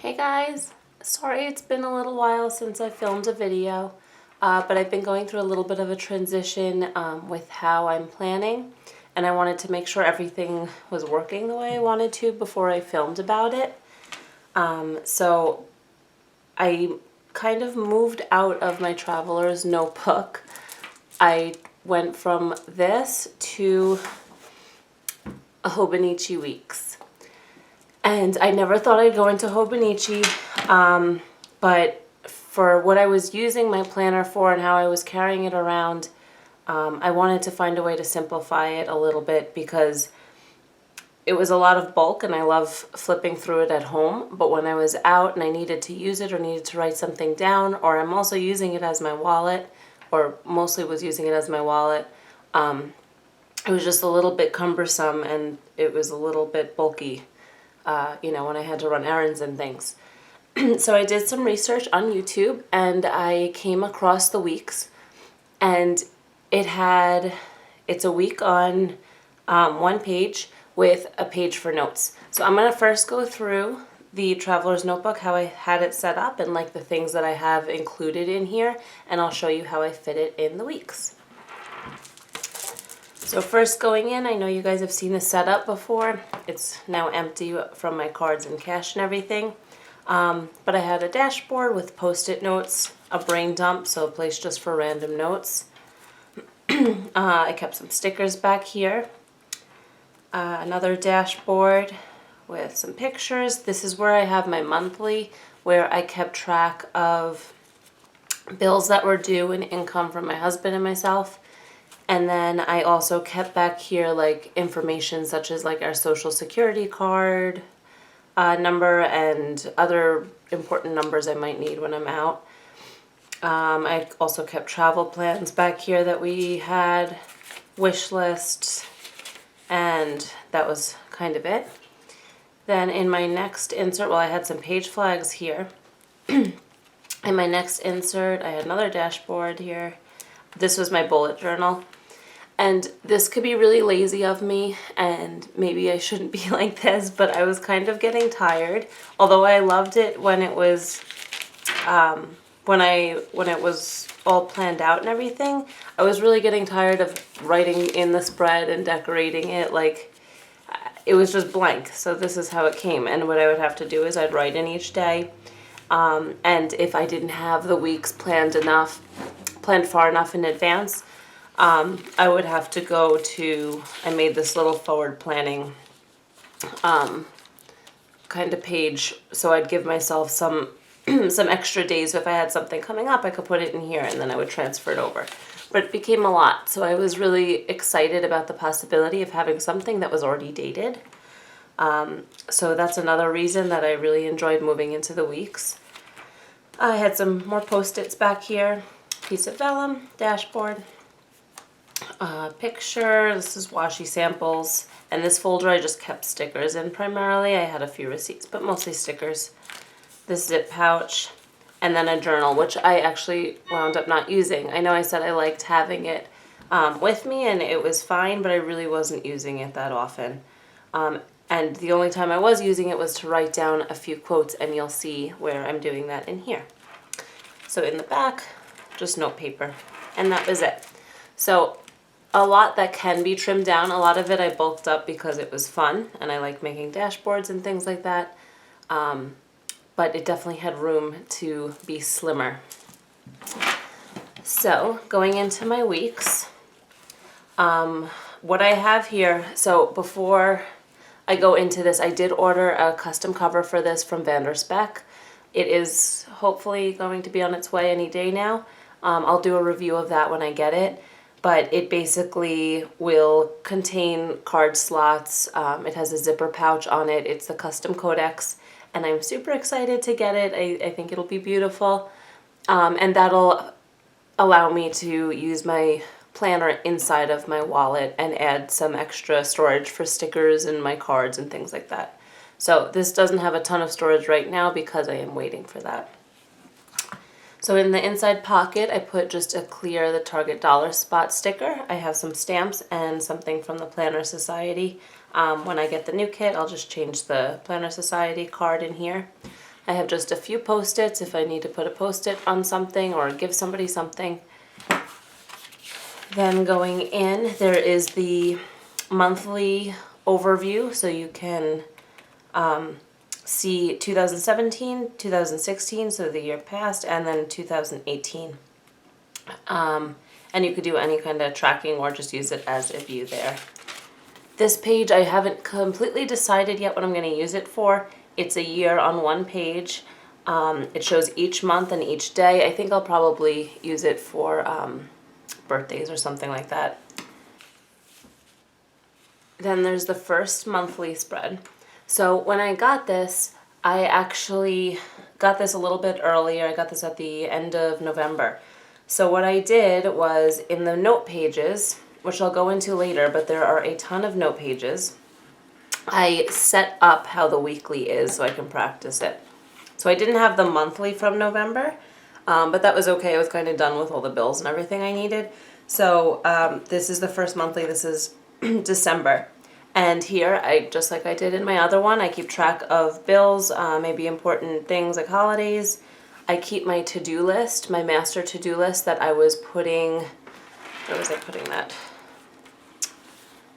Hey guys, sorry it's been a little while since I filmed a video, but I've been going through a little bit of a transition with how I'm planning, and I wanted to make sure everything was working the way I wanted to before I filmed about it. So I kind of moved out of my traveler's notebook. I went from this to a Hobonichi weeks. And I never thought I'd go into Hobonichi, but for what I was using my planner for and how I was carrying it around, I wanted to find a way to simplify it a little bit because it was a lot of bulk and I love flipping through it at home. But when I was out and I needed to use it or needed to write something down, or I'm also using it as my wallet, or mostly was using it as my wallet, it was just a little bit cumbersome and it was a little bit bulky. When I had to run errands and things. So I did some research on YouTube and I came across the weeks, and it's a week on one page with a page for notes. So I'm going to first go through the traveler's notebook, how I had it set up, and like the things that I have included in here, and I'll show you how I fit it in the weeks. So first going in, I know you guys have seen the setup before. It's now empty from my cards and cash and everything. But I had a dashboard with post-it notes, a brain dump, so a place just for random notes. I kept some stickers back here. Another dashboard with some pictures. This is where I have my monthly, where I kept track of bills that were due and income from my husband and myself. And then I also kept back here like information such as like our social security card number and other important numbers I might need when I'm out. I also kept travel plans back here that we had, wish lists, and that was kind of it. Then in my next insert, well, I had some page flags here. In my next insert, I had another dashboard here. This was my bullet journal. And this could be really lazy of me, and maybe I shouldn't be like this, but I was kind of getting tired. Although I loved it when it was, when it was all planned out and everything, I was really getting tired of writing in the spread and decorating it. Like, it was just blank. So this is how it came. And what I would have to do is I'd write in each day. And if I didn't have the weeks planned far enough in advance, I would have to go to, I made this little forward planning kind of page, so I'd give myself some some extra days. If I had something coming up, I could put it in here and then I would transfer it over. But it became a lot, so I was really excited about the possibility of having something that was already dated. So that's another reason that I really enjoyed moving into the weeks. I had some more post-its back here, piece of vellum, dashboard. Picture, this is washi samples, and this folder I just kept stickers in primarily. I had a few receipts, but mostly stickers. This zip pouch, and then a journal, which I actually wound up not using. I know I said I liked having it with me, and it was fine, but I really wasn't using it that often. And the only time I was using it was to write down a few quotes, and you'll see where I'm doing that in here. So in the back, just note paper, and that was it. So a lot that can be trimmed down. A lot of it I bulked up because it was fun and I like making dashboards and things like that. But it definitely had room to be slimmer. So going into my weeks, what I have here, so before I go into this, I did order a custom cover for this from Vanderspec. It is hopefully going to be on its way any day now. I'll do a review of that when I get it. But it basically will contain card slots. It has a zipper pouch on it. It's the custom codex, and I'm super excited to get it. I think it'll be beautiful, and that'll allow me to use my planner inside of my wallet and add some extra storage for stickers and my cards and things like that. So this doesn't have a ton of storage right now because I am waiting for that. So in the inside pocket, I put just a clear the Target dollar spot sticker. I have some stamps and something from the Planner Society. When I get the new kit, I'll just change the Planner Society card in here. I have just a few Post-its if I need to put a Post-it on something or give somebody something. Then going in, there is the monthly overview, so you can see 2017, 2016, so the year past, and then 2018. And you could do any kind of tracking or just use it as a view there. This page, I haven't completely decided yet what I'm going to use it for. It's a year on one page. It shows each month and each day. I think I'll probably use it for birthdays or something like that. Then there's the first monthly spread. So when I got this, I actually got this a little bit earlier. I got this at the end of November. So what I did was in the note pages, which I'll go into later, but there are a ton of note pages, I set up how the weekly is so I can practice it. So I didn't have the monthly from November, but that was okay. I was kind of done with all the bills and everything I needed. So this is the first monthly. This is December. And here, just like I did in my other one, I keep track of bills, maybe important things like holidays. I keep my to-do list, my master to-do list that I was putting, where was I putting that?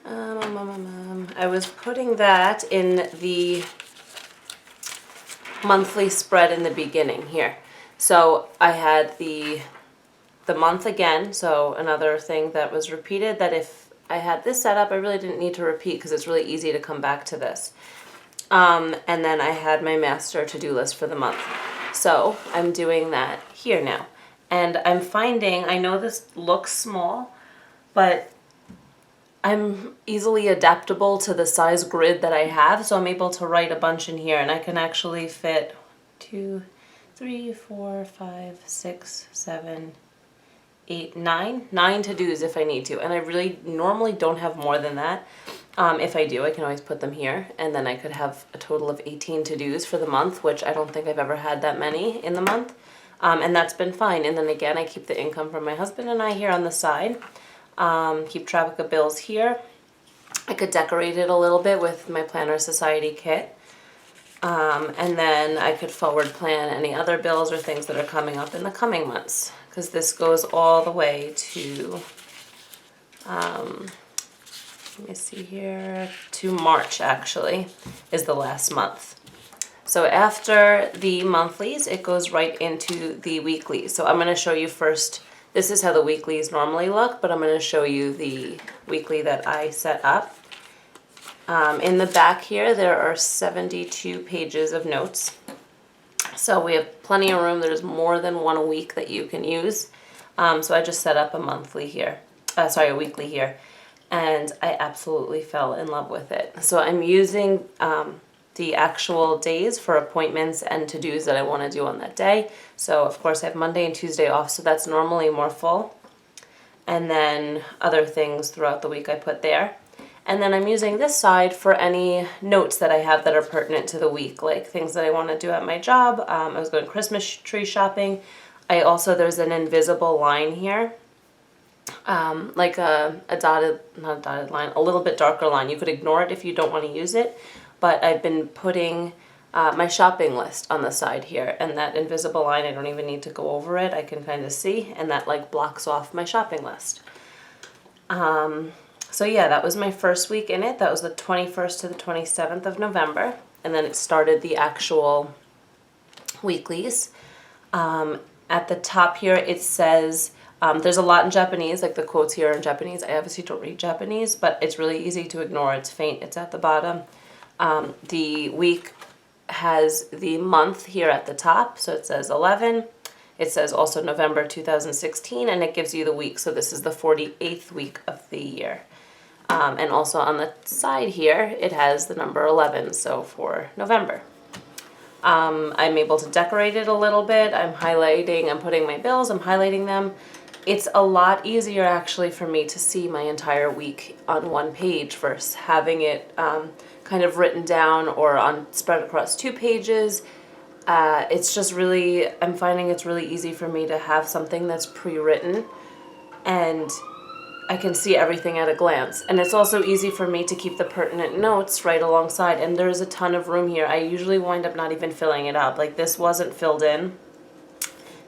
I was putting that in the monthly spread in the beginning here. So I had the month again, so another thing that was repeated, that if I had this set up, I really didn't need to repeat because it's really easy to come back to this. And then I had my master to-do list for the month. So I'm doing that here now. And I'm finding, I know this looks small, but I'm easily adaptable to the size grid that I have, so I'm able to write a bunch in here, and I can actually fit 2, 3, 4, 5, 6, 7, 8, 9 to-dos if I need to, and I really normally don't have more than that. If I do, I can always put them here, and then I could have a total of 18 to-dos for the month, which I don't think I've ever had that many in the month, and that's been fine. And then again, I keep the income from my husband and I here on the side. Keep track of bills here. I could decorate it a little bit with my Planner Society kit. And then I could forward plan any other bills or things that are coming up in the coming months. Because this goes all the way to, let me see here, to March actually, is the last month. So after the monthlies, it goes right into the weeklies. So I'm going to show you first. This is how the weeklies normally look, but I'm going to show you the weekly that I set up. In the back here, there are 72 pages of notes. So we have plenty of room. There's more than one a week that you can use. So I just set up a weekly here. And I absolutely fell in love with it. So I'm using the actual days for appointments and to-dos that I want to do on that day. So of course I have Monday and Tuesday off, so that's normally more full. And then other things throughout the week I put there. And then I'm using this side for any notes that I have that are pertinent to the week, like things that I want to do at my job. I was going Christmas tree shopping. There's an invisible line here, like a not a dotted line, a little bit darker line. You could ignore it if you don't want to use it. But I've been putting my shopping list on the side here, and that invisible line, I don't even need to go over it. I can kind of see, and that like blocks off my shopping list. So yeah, that was my first week in it. That was the 21st to the 27th of November, and then it started the actual weeklies. At the top here, it says, there's a lot in Japanese, like the quotes here are in Japanese. I obviously don't read Japanese, but it's really easy to ignore. It's faint, it's at the bottom. The week has the month here at the top, so it says 11. It says also November 2016, and it gives you the week, so this is the 48th week of the year. And also on the side here, it has the number 11, so for November. I'm able to decorate it a little bit. I'm putting my bills, I'm highlighting them. It's a lot easier actually for me to see my entire week on one page versus having it kind of written down or spread across 2 pages. It's just really, I'm finding it's really easy for me to have something that's pre-written and I can see everything at a glance. And it's also easy for me to keep the pertinent notes right alongside. And there's a ton of room here. I usually wind up not even filling it up. Like this wasn't filled in.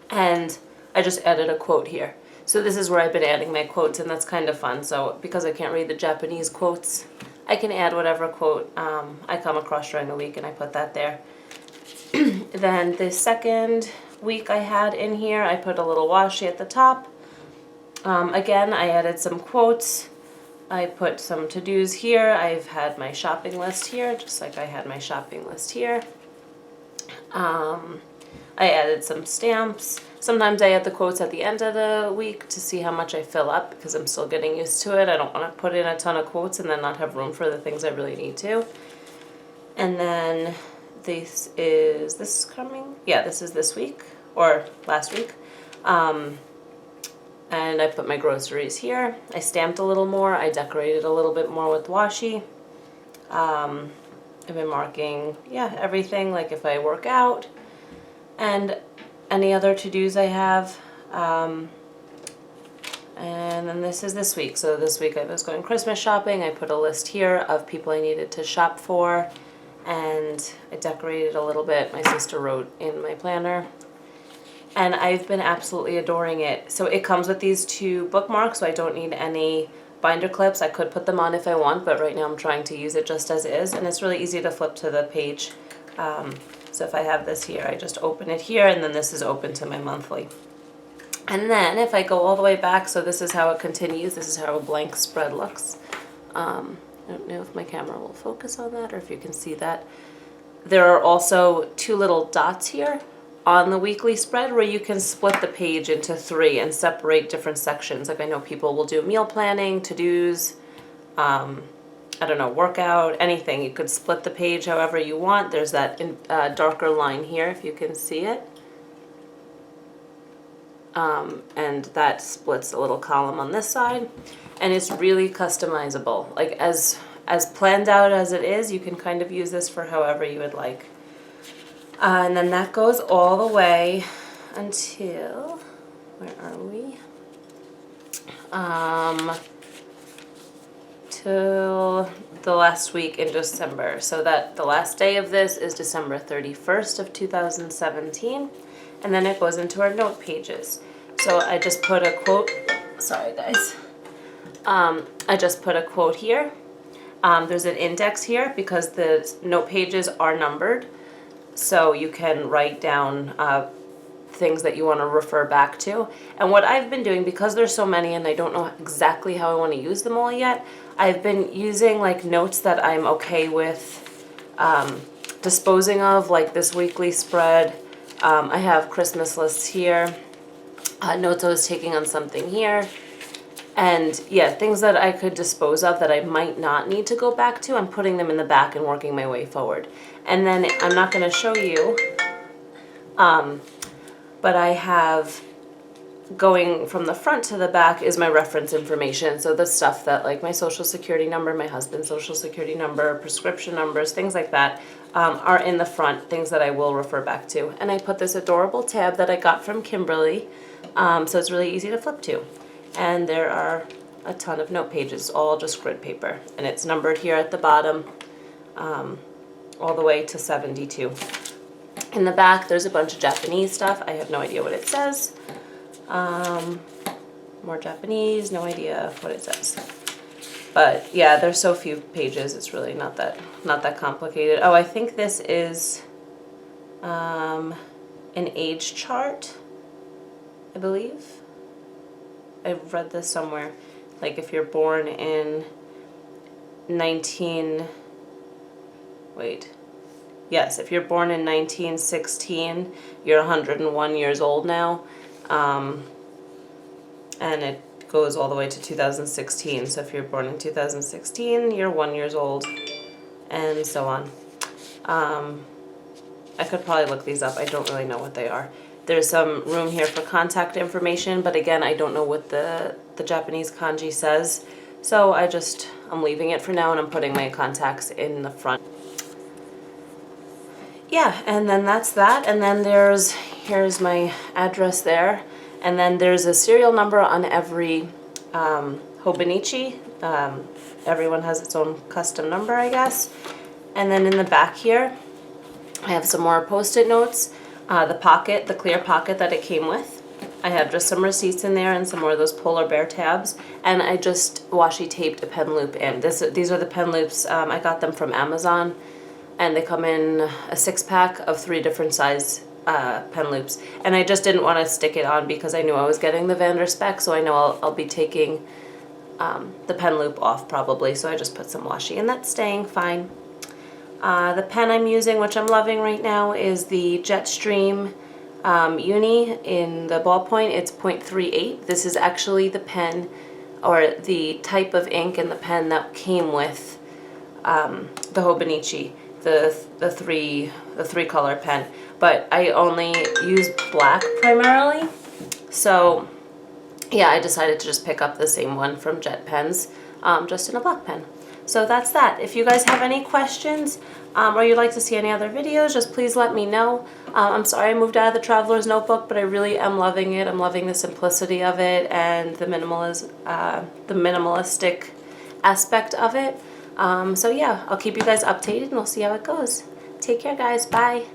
And I just added a quote here. So this is where I've been adding my quotes, and that's kind of fun. So because I can't read the Japanese quotes, I can add whatever quote I come across during the week, and I put that there. Then the second week I had in here, I put a little washi at the top. Again, I added some quotes. I put some to-dos here. I've had my shopping list here, just like I had my shopping list here. I added some stamps. Sometimes I add the quotes at the end of the week to see how much I fill up because I'm still getting used to it. I don't want to put in a ton of quotes and then not have room for the things I really need to. And then this is coming? Yeah, this is this week or last week. And I put my groceries here. I stamped a little more. I decorated a little bit more with washi. I've been marking, everything, like if I work out and any other to-dos I have. And then this is this week. So this week I was going Christmas shopping. I put a list here of people I needed to shop for, and I decorated a little bit. My sister wrote in my planner. And I've been absolutely adoring it. So it comes with these 2 bookmarks, so I don't need any binder clips. I could put them on if I want, but right now I'm trying to use it just as is, and it's really easy to flip to the page. So if I have this here, I just open it here, and then this is open to my monthly. And then if I go all the way back, so this is how it continues. This is how a blank spread looks. I don't know if my camera will focus on that or if you can see that. There are also 2 little dots here on the weekly spread where you can split the page into 3 and separate different sections. Like I know people will do meal planning, to-dos, I don't know, workout, anything. You could split the page however you want. There's that darker line here if you can see it. And that splits a little column on this side. And it's really customizable. Like as planned out as it is, you can kind of use this for however you would like. And then that goes all the way until, where are we? Till the last week in December. So that the last day of this is December 31st of 2017. And then it goes into our note pages. So I just put a quote, sorry guys. I just put a quote here. There's an index here because the note pages are numbered. So you can write down things that you want to refer back to. And what I've been doing, because there's so many and I don't know exactly how I want to use them all yet, I've been using like notes that I'm okay with disposing of, like this weekly spread. I have Christmas lists here, notes I was taking on something here. And yeah, things that I could dispose of that I might not need to go back to, I'm putting them in the back and working my way forward. And then I'm not going to show you, but I have, going from the front to the back is my reference information. So the stuff that, like my social security number, my husband's social security number, prescription numbers, things like that, are in the front, things that I will refer back to. And I put this adorable tab that I got from Kimberly, so it's really easy to flip to. And there are a ton of note pages, all just grid paper. And it's numbered here at the bottom, all the way to 72. In the back, there's a bunch of Japanese stuff. I have no idea what it says. More Japanese, no idea what it says. But yeah, there's so few pages, it's really not that complicated. Oh, I think this is an age chart, I believe. I've read this somewhere. Like if you're born in if you're born in 1916, you're 101 years old now. And it goes all the way to 2016. So if you're born in 2016, you're 1 year old, and so on. I could probably look these up. I don't really know what they are. There's some room here for contact information, but again, I don't know what the Japanese kanji says. So I'm leaving it for now, and I'm putting my contacts in the front. Yeah, and then that's that. And then here's my address there. And then there's a serial number on every Hobonichi. Everyone has its own custom number, I guess. And then in the back here, I have some more Post-it notes. The clear pocket that it came with. I have just some receipts in there and some more of those polar bear tabs. And I just washi taped a pen loop in. These are the pen loops. I got them from Amazon. And they come in a 6-pack of 3 different size pen loops. And I just didn't want to stick it on because I knew I was getting the Vanderspec, so I know I'll be taking the pen loop off probably. So I just put some washi and that's staying fine. The pen I'm using, which I'm loving right now, is the Jetstream Uni in the ballpoint. It's 0.38. This is actually the pen or the type of ink in the pen that came with the Hobonichi, the three color pen. But I only use black primarily, so yeah, I decided to just pick up the same one from Jet Pens, just in a black pen. So that's that. If you guys have any questions or you'd like to see any other videos, just please let me know. I'm sorry I moved out of the Traveler's Notebook, but I really am loving it. I'm loving the simplicity of it and the minimalistic aspect of it. So yeah, I'll keep you guys updated and we'll see how it goes. Take care, guys. Bye.